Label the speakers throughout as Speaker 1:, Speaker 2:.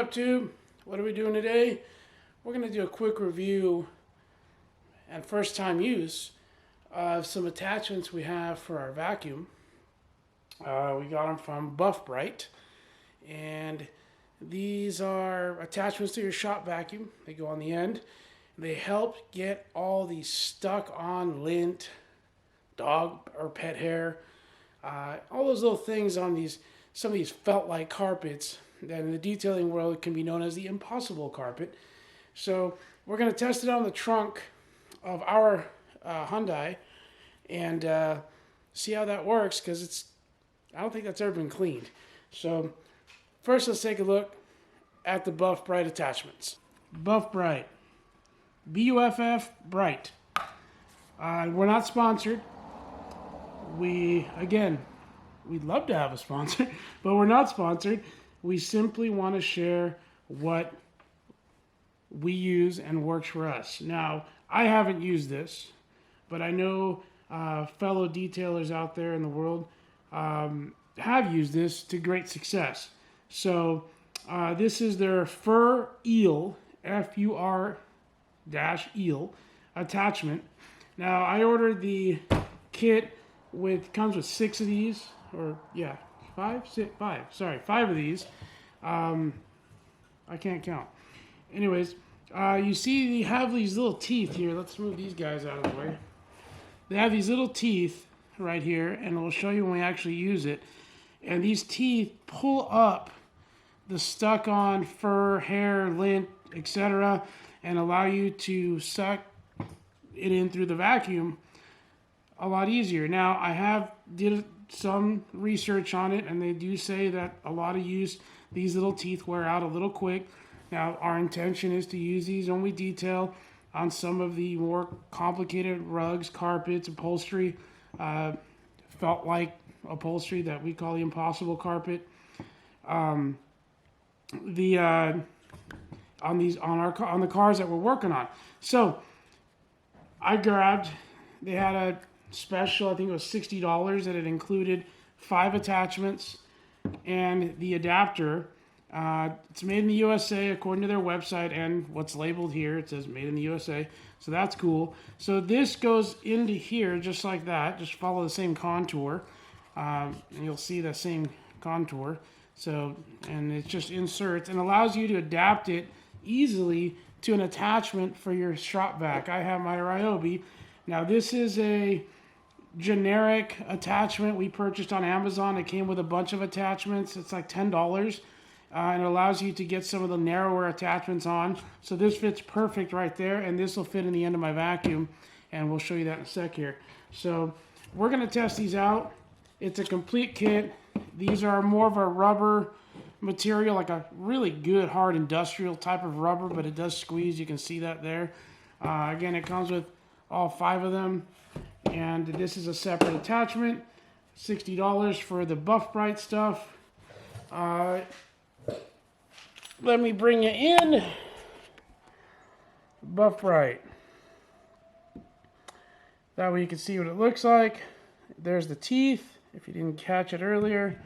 Speaker 1: up, Tube? What are we doing today? We're going to do a quick review and first time use of some attachments we have for our vacuum. We got them from Buff Bright, and these are attachments to your shop vacuum. They go on the end. They help get all these stuck on lint, dog or pet hair, all those little things on some of these felt-like carpets that in the detailing world can be known as the impossible carpet. So we're going to test it on the trunk of our Hyundai and see how that works, because I don't think that's ever been cleaned. So first, let's take a look at the Buff Bright attachments. Buff Bright, BUFF Bright. We're not sponsored. We'd love to have a sponsor, but we're not sponsored. We simply want to share what we use and works for us. Now, I haven't used this, but I know fellow detailers out there in the world have used this to great success. So this is their Fur Eel, F-U-R-Eel attachment. Now, I ordered the kit comes with 6 of these, or yeah, 5 of these. I can't count. Anyways, you see they have these little teeth here. Let's move these guys out of the way. They have these little teeth right here, and we'll show you when we actually use it. And these teeth pull up the stuck on fur, hair, lint, etc., and allow you to suck it in through the vacuum a lot easier. Now, I did some research on it, and they do say that a lot of use, these little teeth wear out a little quick. Now, our intention is to use these when we detail on some of the more complicated rugs, carpets, upholstery, felt like upholstery that we call the impossible carpet. On the cars that we're working on. So they had a special, I think it was $60, that it included 5 attachments and the adapter. It's made in the USA according to their website, and what's labeled here, it says made in the USA, so that's cool. So this goes into here just like that, just follow the same contour, and you'll see the same contour. So, and it just inserts and allows you to adapt it easily to an attachment for your shop vac. I have my Ryobi. Now, this is a generic attachment we purchased on Amazon. It came with a bunch of attachments. It's like $10, and it allows you to get some of the narrower attachments on. So this fits perfect right there, and this will fit in the end of my vacuum, and we'll show you that in a sec here. So we're going to test these out. It's a complete kit. These are more of a rubber material, like a really good hard industrial type of rubber, but it does squeeze. You can see that there. Again, it comes with all 5 of them, and this is a separate attachment. $60 for the Buff Bright stuff. Let me bring you in. Buff Bright. That way you can see what it looks like. There's the teeth, if you didn't catch it earlier.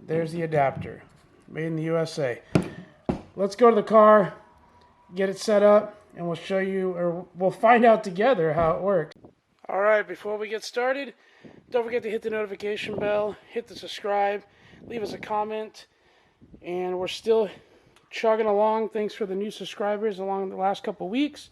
Speaker 1: There's the adapter, made in the USA. Let's go to the car, get it set up, and we'll show you, or we'll find out together how it works. All right, before we get started, don't forget to hit the notification bell, hit the subscribe, leave us a comment, and we're still chugging along. Thanks for the new subscribers along the last couple weeks.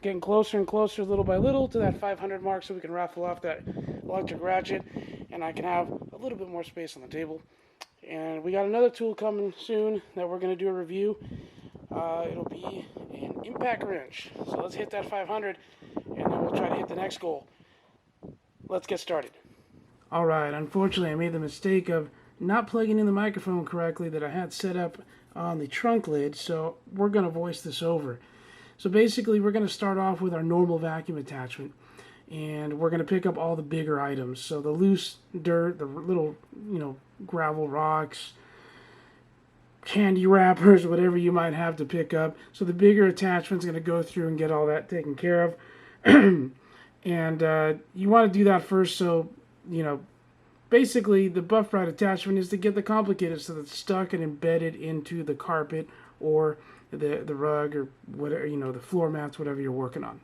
Speaker 1: Getting closer and closer, little by little, to that 500 mark, so we can raffle off that electric ratchet, and I can have a little bit more space on the table. And we got another tool coming soon that we're going to do a review. It'll be an impact wrench. So let's hit that 500, and then we'll try to hit the next goal. Let's get started. All right, unfortunately, I made the mistake of not plugging in the microphone correctly that I had set up on the trunk lid, so we're going to voice this over. So basically, we're going to start off with our normal vacuum attachment, and we're going to pick up all the bigger items. So the loose dirt, the little, gravel rocks, candy wrappers, whatever you might have to pick up. So the bigger attachment's going to go through and get all that taken care of. And you want to do that first, so, basically the buff ride attachment is to get the complicated so that it's stuck and embedded into the carpet or the rug or whatever, the floor mats, whatever you're working on.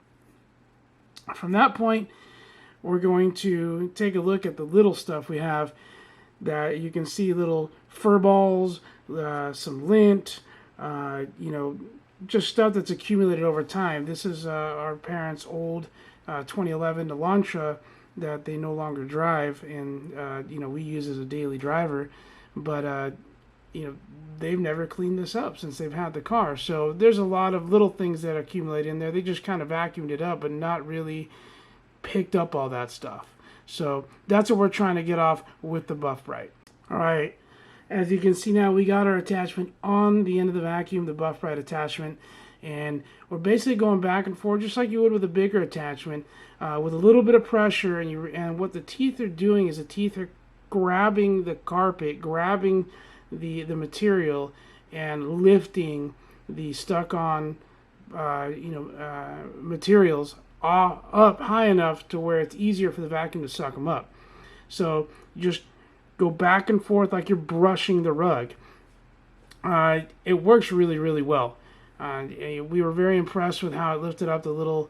Speaker 1: From that point, we're going to take a look at the little stuff we have. That you can see little fur balls, some lint, just stuff that's accumulated over time. This is our parents' old 2011 Elantra that they no longer drive, and we use as a daily driver, but they've never cleaned this up since they've had the car. So there's a lot of little things that accumulate in there. They just kind of vacuumed it up, but not really picked up all that stuff. So that's what we're trying to get off with the Buff Bright. All right, as you can see now, we got our attachment on the end of the vacuum, the Buff Bright attachment, and we're basically going back and forth just like you would with a bigger attachment, with a little bit of pressure. And what the teeth are doing is the teeth are grabbing the carpet, grabbing the material, and lifting the stuck-on materials up high enough to where it's easier for the vacuum to suck them up. So you just go back and forth like you're brushing the rug. It works really, really well. We were very impressed with how it lifted up the little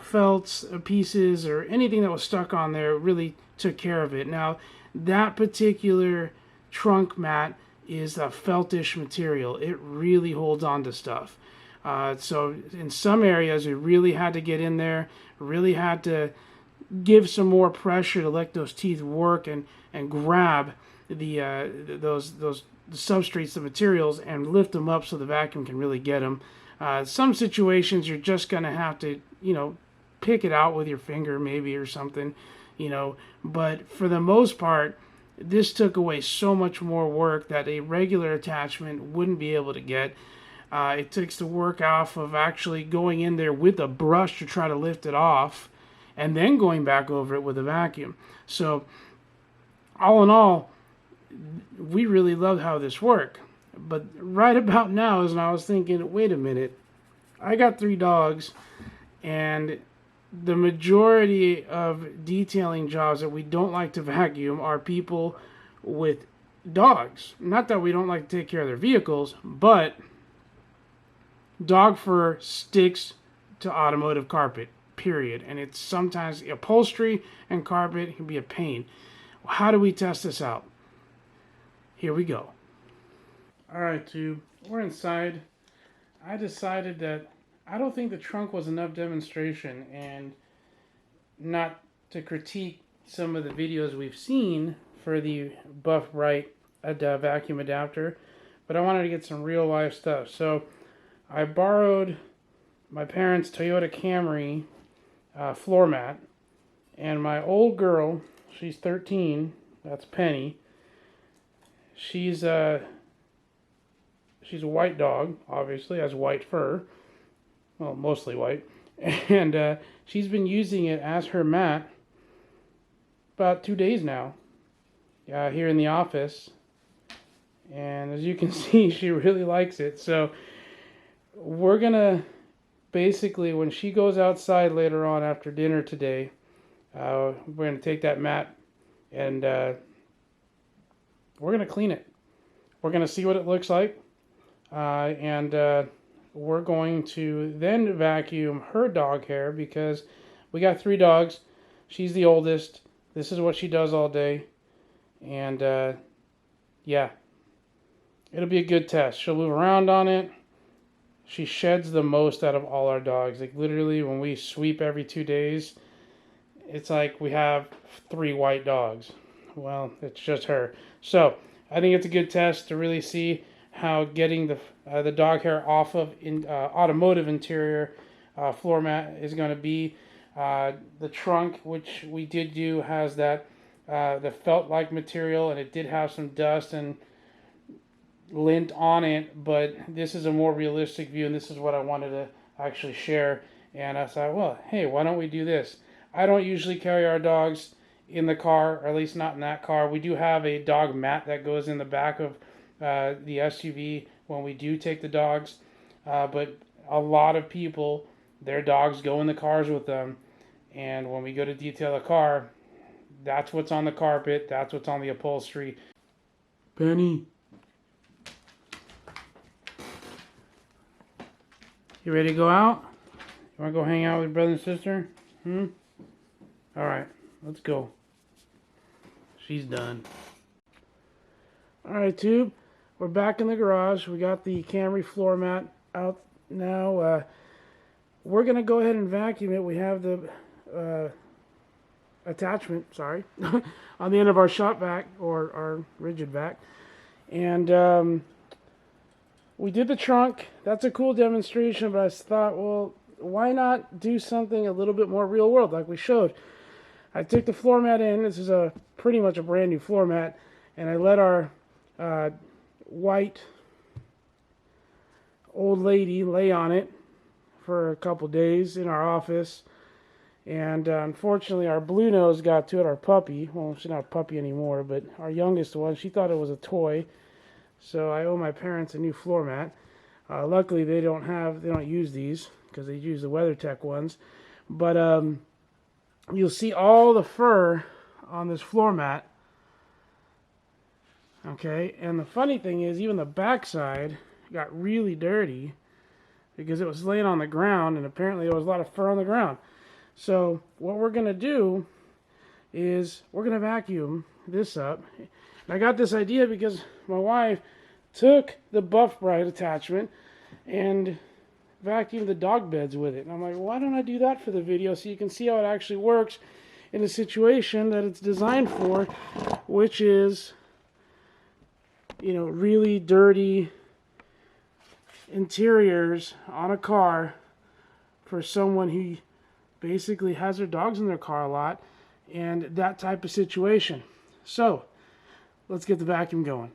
Speaker 1: felts pieces or anything that was stuck on there. It really took care of it. Now, that particular trunk mat is a feltish material. It really holds on to stuff. So in some areas, we really had to get in there, really had to give some more pressure to let those teeth work and grab those substrates, the materials, and lift them up so the vacuum can really get them. Some situations, you're just going to have to, pick it out with your finger maybe or something, But for the most part, this took away so much more work that a regular attachment wouldn't be able to get. It takes the work off of actually going in there with a brush to try to lift it off and then going back over it with a vacuum. So all in all, we really love how this worked. But right about now is when I was thinking, wait a minute, I got 3 dogs, and the majority of detailing jobs that we don't like to vacuum are people with dogs. Not that we don't like to take care of their vehicles, but dog fur sticks to automotive carpet, period. And it's sometimes upholstery and carpet can be a pain. How do we test this out? Here we go. All right, tube. We're inside. I decided that I don't think the trunk was enough demonstration, and not to critique some of the videos we've seen for the Buff Bright vacuum adapter, but I wanted to get some real life stuff. So I borrowed my parents' Toyota Camry floor mat, and my old girl, she's 13, that's Penny. She's a white dog, obviously, has white fur, well, mostly white, and she's been using it as her mat about 2 days now here in the office, and as you can see, she really likes it. So we're gonna basically, when she goes outside later on after dinner today, we're gonna take that mat and we're gonna clean it. We're gonna see what it looks like, and we're going to then vacuum her dog hair, because we got 3 dogs. She's the oldest. This is what she does all day, and yeah, it'll be a good test. She'll move around on it. She sheds the most out of all our dogs. Like literally, when we sweep every 2 days, it's like we have 3 white dogs. Well, it's just her. So I think it's a good test to really see how getting the dog hair off of automotive interior floor mat is going to be. The trunk, which we did do, has that the felt-like material, and it did have some dust and lint on it, but this is a more realistic view, and this is what I wanted to actually share. And I thought, well, hey, why don't we do this? I don't usually carry our dogs in the car, or at least not in that car. We do have a dog mat that goes in the back of the SUV when we do take the dogs, but a lot of people, their dogs go in the cars with them, and when we go to detail a car, That's what's on the carpet. That's what's on the upholstery. Penny. You ready to go out? You want to go hang out with your brother and sister? Alright, let's go. She's done. Alright, Tube. We're back in the garage. We got the Camry floor mat out now. We're going to go ahead and vacuum it. We have the attachment, on the end of our shop vac, or our rigid vac. And we did the trunk. That's a cool demonstration, but I thought, well, why not do something a little bit more real world like we showed? I took the floor mat in. This is pretty much a brand new floor mat, and I let our white old lady lay on it for a couple days in our office. And unfortunately, our blue nose got to it, our puppy. Well, she's not a puppy anymore, but our youngest one, she thought it was a toy. So I owe my parents a new floor mat. Luckily, they don't use these because they use the WeatherTech ones. But you'll see all the fur on this floor mat. Okay, and the funny thing is, even the backside got really dirty because it was laying on the ground, and apparently there was a lot of fur on the ground. So what we're going to do is we're going to vacuum this up. And I got this idea because my wife took the Buff Bright attachment and vacuumed the dog beds with it. And I'm like, why don't I do that for the video so you can see how it actually works in a situation that it's designed for, which is, really dirty interiors on a car for someone who basically has their dogs in their car a lot, and that type of situation. So let's get the vacuum going.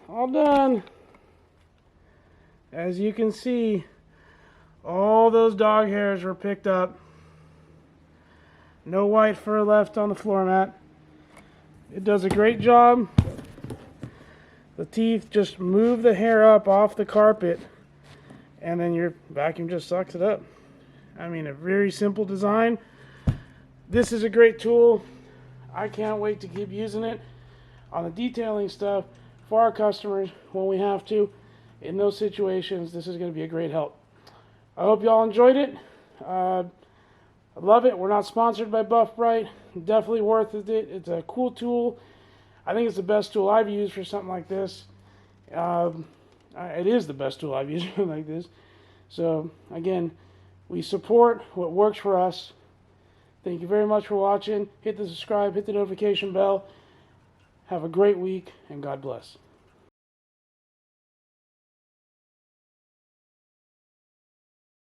Speaker 1: All done. As you can see, all those dog hairs were picked up. No white fur left on the floor mat. It does a great job. The teeth just move the hair up off the carpet, and then your vacuum just sucks it up. I mean, a very simple design. This is a great tool. I can't wait to keep using it on the detailing stuff for our customers when we have to. In those situations, this is going to be a great help. I hope y'all enjoyed it. I love it. We're not sponsored by Buff Bright. Definitely worth it. It's a cool tool. I think it's the best tool I've used for something like this. It is the best tool I've used for like this. So again, we support what works for us. Thank you very much for watching. Hit the subscribe, hit the notification bell. Have a great week, and God bless.